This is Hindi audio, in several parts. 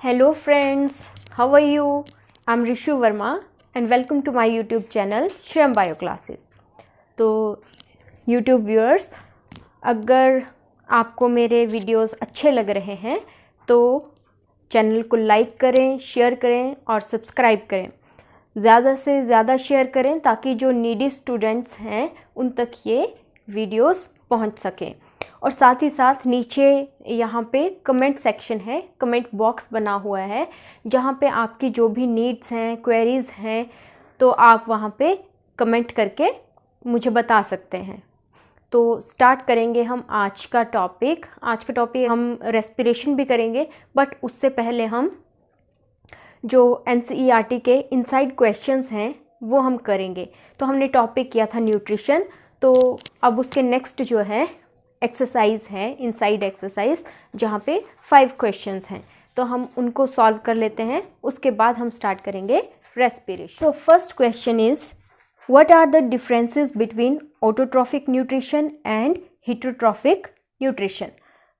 Hello friends, how are you? I'm Rishu Verma and welcome to my YouTube channel Shram Bio Classes. तो YouTube viewers, अगर आपको मेरे वीडियोस अच्छे लग रहे हैं तो चैनल को लाइक करें, शेयर करें और सब्सक्राइब करें। ज़्यादा से ज़्यादा शेयर करें ताकि जो नीडी स्टूडेंट्स हैं उन तक ये वीडियोस पहुंच सकें। और साथ ही साथ नीचे यहाँ पे कमेंट सेक्शन है, कमेंट बॉक्स बना हुआ है जहाँ पे आपकी जो भी नीड्स हैं, क्वेरीज़ हैं, तो आप वहाँ पे कमेंट करके मुझे बता सकते हैं। तो स्टार्ट करेंगे हम आज का टॉपिक। हम रेस्पिरेशन भी करेंगे, बट उससे पहले हम जो NCERT के इनसाइड क्वेश्चंस हैं वो हम करेंगे। तो हमने टॉपिक किया था न्यूट्रिशन, तो अब उसके नेक्स्ट जो है एक्सरसाइज है, इनसाइड एक्सरसाइज, जहाँ पे 5 क्वेश्चंस हैं। तो हम उनको सॉल्व कर लेते हैं, उसके बाद हम स्टार्ट करेंगे respiration. So first question is what are the differences between autotrophic nutrition and heterotrophic nutrition.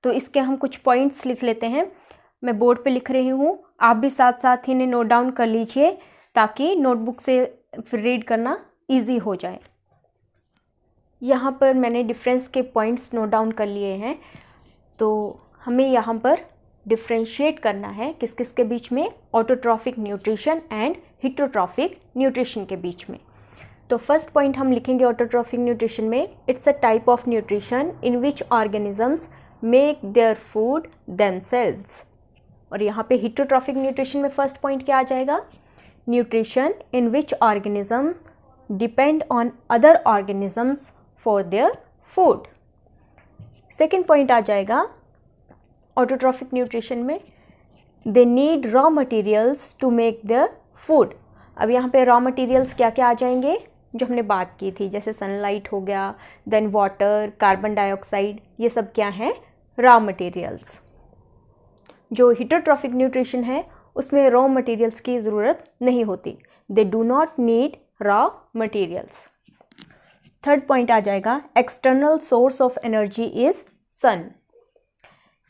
तो इसके हम कुछ पॉइंट्स लिख लेते हैं। मैं बोर्ड पे लिख रही हूँ, आप भी साथ साथ ही नोट डाउन कर लीजिए ताकि नोटबुक से फिर रीड करना ईजी हो जाए। यहाँ पर मैंने डिफरेंस के पॉइंट्स नोट डाउन कर लिए हैं। तो हमें यहाँ पर डिफ्रेंशिएट करना है किस किस के बीच में, autotrophic nutrition and heterotrophic nutrition के बीच में। तो फर्स्ट पॉइंट हम लिखेंगे ऑटोट्रॉफिक न्यूट्रिशन में, it's a type of nutrition in which organisms make their food themselves. और यहाँ पे हिटरोट्रॉफिक न्यूट्रिशन में फर्स्ट पॉइंट क्या आ जाएगा, nutrition in which organism depend on other organisms for their food. Second point आ जाएगा ऑटोट्रॉफिक न्यूट्रिशन में, they need raw materials to make their food. अब यहाँ पे रॉ मटेरियल्स क्या क्या आ जाएंगे जो हमने बात की थी, जैसे सनलाइट हो गया, देन वाटर, कार्बन डाइऑक्साइड, ये सब क्या हैं, रॉ मटेरियल्स। जो हिटरोट्रॉफिक न्यूट्रिशन है उसमें रॉ मटेरियल्स की ज़रूरत नहीं होती, they do not need raw materials. Third point आ जाएगा external source of energy is sun.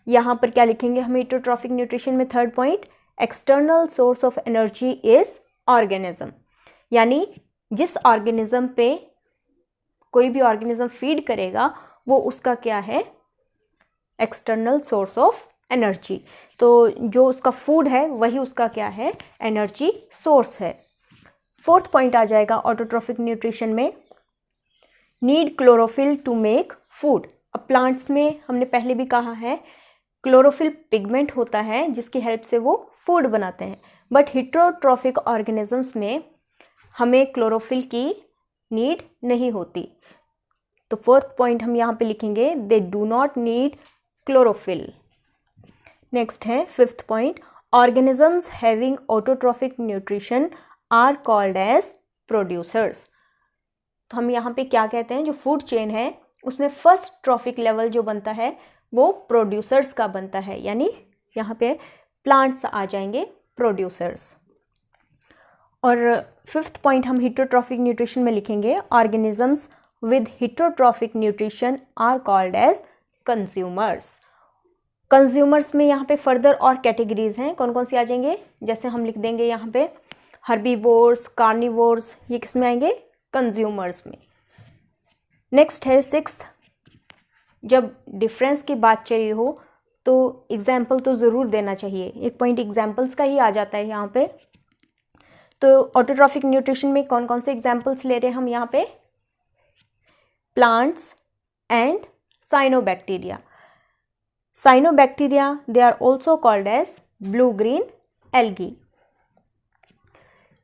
यहाँ पर क्या लिखेंगे हम हिटरोट्रॉफिक न्यूट्रिशन में, third point, external source of energy is organism. यानी जिस ऑर्गेनिज्म पे कोई भी ऑर्गेनिज्म फीड करेगा वो उसका क्या है, एक्सटर्नल सोर्स ऑफ एनर्जी। तो जो उसका फूड है वही उसका क्या है, एनर्जी सोर्स है। फोर्थ पॉइंट आ जाएगा ऑटोट्रॉफिक न्यूट्रिशन में, need chlorophyll to make food. अब प्लांट्स में हमने पहले भी कहा है क्लोरोफिल पिगमेंट होता है जिसकी हेल्प से वो फूड बनाते हैं, बट हिटरोट्रॉफिक ऑर्गेनिजम्स में हमें क्लोरोफिल की नीड नहीं होती। तो फोर्थ पॉइंट हम यहाँ पे लिखेंगे, they do not need chlorophyll. Next है fifth point, organisms having autotrophic nutrition are called as producers. तो हम यहाँ पे क्या कहते हैं, जो फूड चेन है उसमें फर्स्ट ट्रॉफिक लेवल जो बनता है वो प्रोड्यूसर्स का बनता है, यानी यहाँ पे प्लांट्स आ जाएंगे प्रोड्यूसर्स। और फिफ्थ पॉइंट हम हिटरोट्रॉफिक न्यूट्रिशन में लिखेंगे, organisms with heterotrophic nutrition are called as consumers. Consumers में यहाँ पे फर्दर और कैटेगरीज हैं, कौन कौन सी आ जाएंगे, जैसे हम लिख देंगे यहाँ पे हर्बीवोर्स, कार्निवोर्स, ये किस में आएंगे, कंज्यूमर्स में। नेक्स्ट है सिक्स्थ, जब डिफरेंस की बात चाहिए हो तो एग्जाम्पल तो ज़रूर देना चाहिए। एक पॉइंट एग्जाम्पल्स का ही आ जाता है यहाँ पे। तो ऑटोट्रॉफिक न्यूट्रिशन में कौन कौन से एग्जाम्पल्स ले रहे हैं हम यहाँ पे, plants and cyanobacteria. Cyanobacteria they are also called as blue green algae.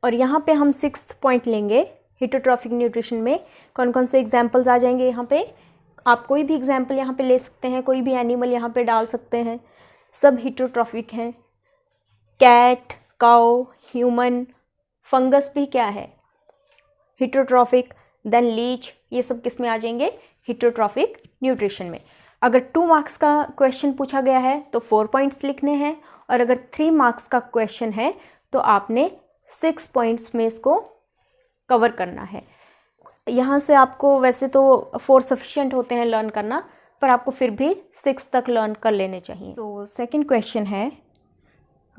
और यहाँ पे हम सिक्स्थ पॉइंट लेंगे हिटरोट्रॉफिक न्यूट्रिशन में, कौन कौन से एग्जाम्पल्स आ जाएंगे यहाँ पे। आप कोई भी एग्जाम्पल यहाँ पे ले सकते हैं, कोई भी एनिमल यहाँ पे डाल सकते हैं, सब हिटरोट्रॉफिक हैं। कैट, काउ, ह्यूमन, फंगस भी क्या है, हिटरोट्रॉफिक। देन लीच, ये सब किस में आ जाएंगे, हिटरोट्रॉफिक न्यूट्रिशन में। अगर 2 मार्क्स का क्वेश्चन पूछा गया है तो 4 पॉइंट्स लिखने हैं, और अगर 3 मार्क्स का क्वेश्चन है तो आपने 6 पॉइंट्स में इसको कवर करना है। यहाँ से आपको वैसे तो 4 सफिशिएंट होते हैं लर्न करना, पर आपको फिर भी 6 तक लर्न कर लेने चाहिए। सो सेकंड क्वेश्चन है,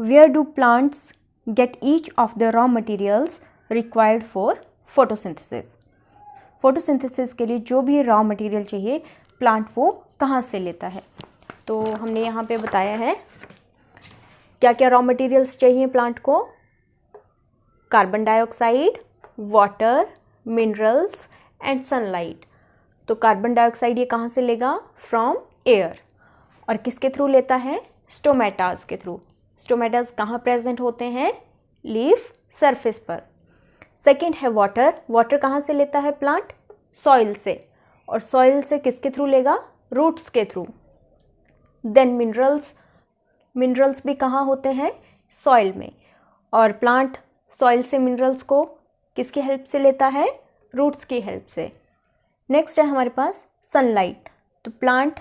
where do plants get each of the raw materials required for photosynthesis. Photosynthesis के लिए जो भी रॉ मटेरियल चाहिए प्लांट वो कहाँ से लेता है। तो हमने यहाँ पे बताया है क्या क्या रॉ मटेरियल्स चाहिए प्लांट को। Carbon dioxide, water, minerals and sunlight. तो कार्बन डाइऑक्साइड ये कहाँ से लेगा? From air. और किसके थ्रू लेता है? स्टोमेटास के थ्रू। स्टोमेटास कहाँ प्रेजेंट होते हैं? लीफ सरफेस पर। सेकेंड है वाटर। वाटर कहाँ से लेता है प्लांट? सॉइल से। और सॉइल से किसके थ्रू लेगा? रूट्स के थ्रू। Then minerals. मिनरल्स भी कहाँ होते हैं? सॉइल में। और प्लांट सॉइल से मिनरल्स को किसकी हेल्प से लेता है? रूट्स की हेल्प से। नेक्स्ट है हमारे पास सनलाइट। तो प्लांट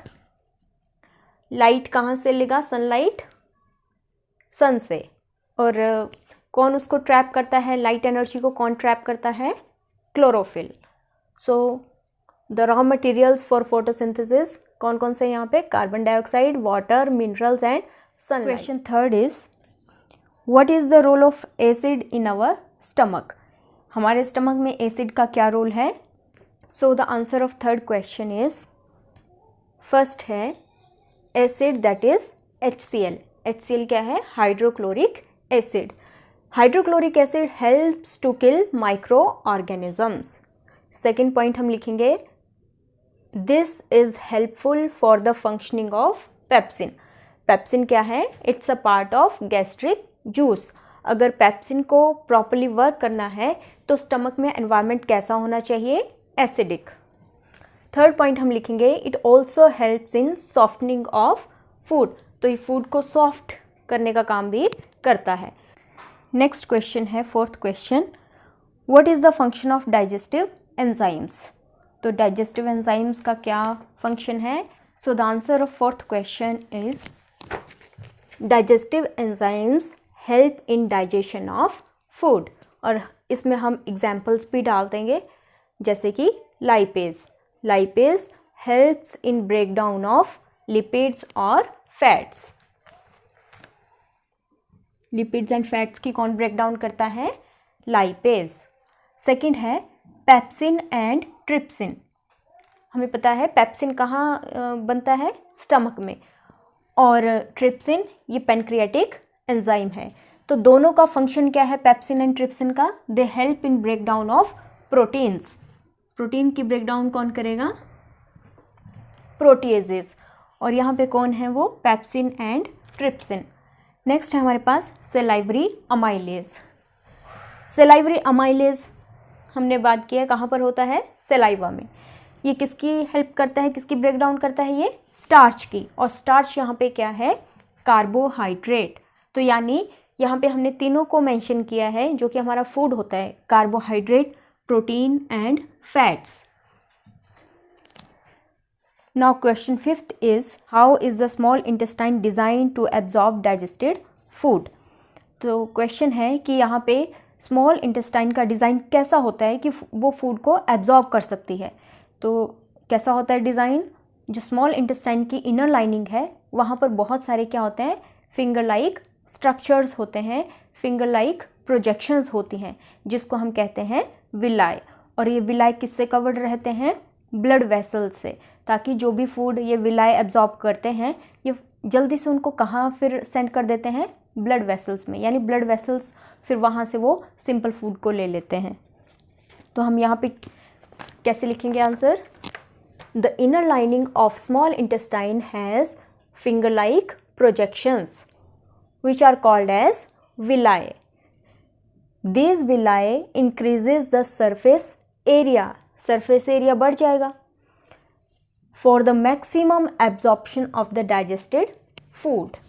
लाइट कहाँ से लेगा? सनलाइट सन से। और कौन उसको ट्रैप करता है? लाइट एनर्जी को कौन ट्रैप करता है? Chlorophyll. So the raw materials for photosynthesis कौन कौन से यहाँ पे? Carbon dioxide, water, minerals and sunlight. Question third is what is the role of acid in our stomach. हमारे स्टमक में एसिड का क्या रोल है? So the answer of third question is first है acid that is HCl। HCl क्या है? Hydrochloric acid. Hydrochloric acid helps to kill micro organisms. Second point हम लिखेंगे this is helpful for the functioning of pepsin. Pepsin क्या है? It's a part of gastric juice. अगर पेप्सिन को प्रॉपरली वर्क करना है तो स्टमक में एनवायरनमेंट कैसा होना चाहिए? एसिडिक। थर्ड पॉइंट हम लिखेंगे it also helps in softening of food. तो ये फूड को सॉफ्ट करने का काम भी करता है। नेक्स्ट क्वेश्चन है fourth question what is the function of digestive enzymes. तो डाइजेस्टिव एंजाइम्स का क्या फंक्शन है? So the answer of fourth question is digestive enzymes help in digestion of food. और इसमें हम एग्जाम्पल्स भी डाल देंगे जैसे कि lipase. Lipase helps in break down of lipids और फैट्स। लिपिड्स एंड फैट्स की कौन ब्रेक डाउन करता है? लाइपेज। सेकेंड है पेप्सिन एंड ट्रिप्सिन। हमें पता है पेप्सिन कहाँ बनता है? स्टमक में। और ट्रिप्सिन ये पेनक्रियाटिक एंजाइम है। तो दोनों का फंक्शन क्या है पेप्सिन एंड ट्रिप्सिन का? They help in break down of proteins. Protein की ब्रेक डाउन कौन करेगा? प्रोटीएजेस। और यहाँ पे कौन है वो? Pepsin and trypsin. नेक्स्ट है हमारे पास सेलाइवरी अमाइलेज। सेलाइवरी अमाइलेज हमने बात किया कहाँ पर होता है? सेलाइवा में। ये किसकी हेल्प करता है? किसकी ब्रेक डाउन करता है? ये स्टार्च की। और स्टार्च यहाँ पे क्या है? कार्बोहाइड्रेट। तो यानी यहाँ पे हमने तीनों को मेंशन किया है जो कि हमारा फूड होता है, carbohydrate, protein and fats. Now question fifth is how is the small intestine design to absorb digested food. तो क्वेश्चन है कि यहाँ पे स्मॉल इंटेस्टाइन का डिज़ाइन कैसा होता है कि वो फूड को एब्जॉर्ब कर सकती है। तो कैसा होता है डिज़ाइन? जो स्मॉल इंटेस्टाइन की इनर लाइनिंग है वहाँ पर बहुत सारे क्या होते हैं? फिंगर लाइक स्ट्रक्चर्स होते हैं, फिंगर लाइक प्रोजेक्शंस होती हैं जिसको हम कहते हैं विलाई। और ये विलाई किससे कवर्ड रहते हैं? ब्लड वेसल्स से, ताकि जो भी फूड ये विलाई एब्जॉर्ब करते हैं ये जल्दी से उनको कहाँ फिर सेंड कर देते हैं? ब्लड वेसल्स में। यानी ब्लड वेसल्स फिर वहाँ से वो सिंपल फूड को ले लेते हैं। तो हम यहाँ पे कैसे लिखेंगे answer? The inner lining of small intestine has finger like projections which are called as villi. These villi increases the surface area. Surface area बढ़ जाएगा for the maximum absorption of the digested food.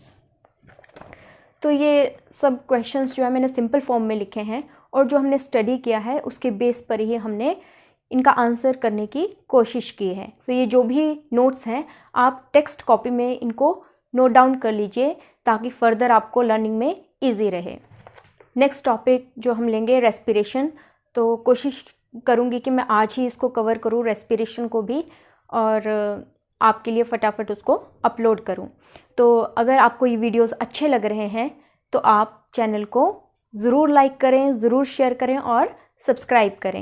तो ये सब क्वेश्चंस जो है मैंने सिंपल फॉर्म में लिखे हैं और जो हमने स्टडी किया है उसके बेस पर ही हमने इनका आंसर करने की कोशिश की है। तो ये जो भी नोट्स हैं आप टेक्स्ट कॉपी में इनको नोट डाउन कर लीजिए ताकि फर्दर आपको लर्निंग में इजी रहे। नेक्स्ट टॉपिक जो हम लेंगे रेस्पिरेशन। तो कोशिश करूँगी कि मैं आज ही इसको कवर करूँ रेस्पिरेशन को भी और आपके लिए फटाफट उसको अपलोड करूँ। तो अगर आपको ये वीडियोस अच्छे लग रहे हैं तो आप चैनल को ज़रूर लाइक करें, ज़रूर शेयर करें और सब्सक्राइब करें।